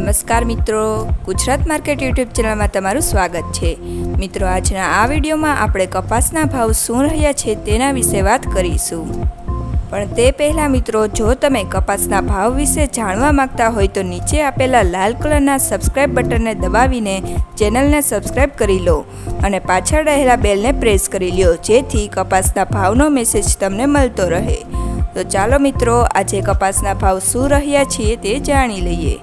નમસ્કાર મિત્રો, Gujarat market YouTube ચેનલમાં તમારું સ્વાગત છે। મિત્રો, આજના આ વિડીયોમાં આપણે કપાસના ભાવ શું રહ્યા છે તેના વિશે વાત કરીશું। પણ તે પહેલાં મિત્રો, જો તમે કપાસના ભાવ વિશે જાણવા માંગતા હોય તો નીચે આપેલા લાલ કલરના સબસ્ક્રાઇબ બટનને દબાવીને ચેનલને સબસ્ક્રાઇબ કરી લો અને પાછળ રહેલા બેલને પ્રેસ કરી લો, જેથી કપાસના ભાવનો મેસેજ તમને મળતો રહે। તો ચાલો મિત્રો, આજે કપાસના ભાવ શું રહ્યા છે તે જાણી લઈએ।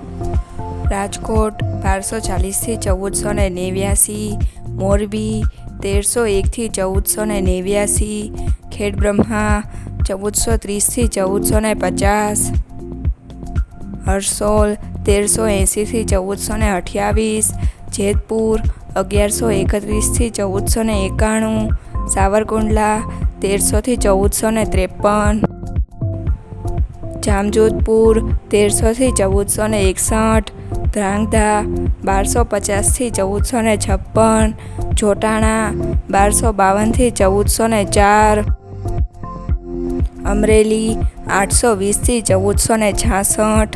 રાજકોટ 1240 થી 1489, મોરબી 1301 થી 1489, ખેડબ્રહ્મા 1430 થી 1450, હરસોલ 1380 થી 1428, જેતપુર 1131 થી 1491, સાવરકુંડલા 1300 થી 1453, જામજોધપુર 1300 થી 1461, ધ્રાંગધ્રા 1250 થી 1456, જોટાણા 1252 થી 1404, અમરેલી 820 થી 1466,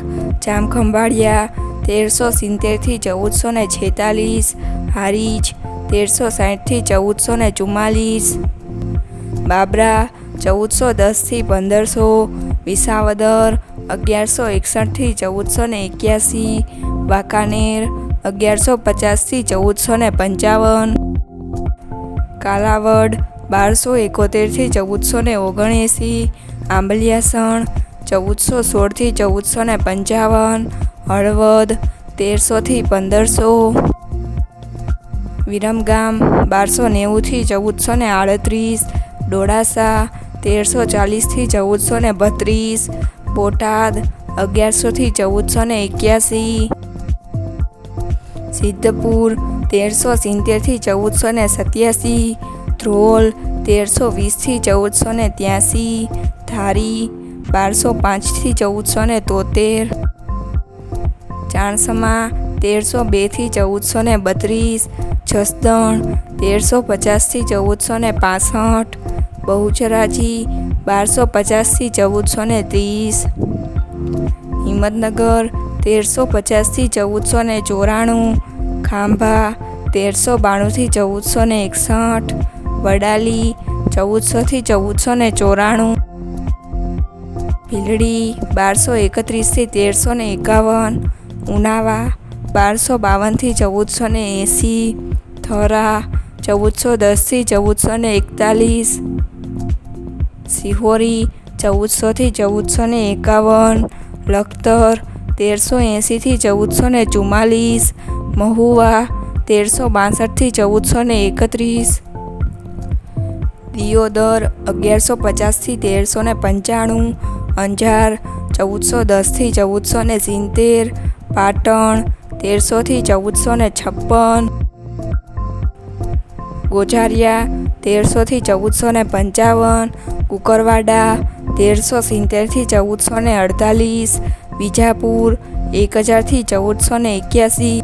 જામખંભાળિયા 1370 થી 1446, હારીજ 1360 થી 1444, બાબરા 1410 થી 1500, વિસાવદર 1161 થી 1481, વાંકાનેર 1150 થી 1455, કાલાવડ 1271 થી 1479, આંબલિયાસણ 1416 થી 1455, હળવદ 1300 થી 1500, વિરમગામ 1290 થી 1438, ડોળાસા 1340 થી 1432, બોટાદ 1100 થી 1481, સિદ્ધપુર 1370 થી 1487, ધ્રોલ 1320 થી 1483, ધારી 1205 થી 1473, ચાણસમા 1302 થી 1432, જસદણ 1350 થી 1465, બહુચરાજી 1250 થી 1430, હિંમતનગર 1350 થી 1494, ખાંભા 1392 થી 1461, વડાલી 1400 થી 1494, ભીલડી 1231 થી 1351, ઉનાવા 1252 થી 1480, થરા 1410 થી 1441, સિહોરી 1400 થી 1451, લખતર 1380 થી 1444, મહુવા 1362 થી 1431, દિયોદર 1150 થી 1395, અંજાર 1410 થી 1470, પાટણ 1300 થી 1456, ગોઝારિયા 1300 થી 1455, કુકરવાડા 1370 થી 1448, વિજાપુર 1000 થી 1481,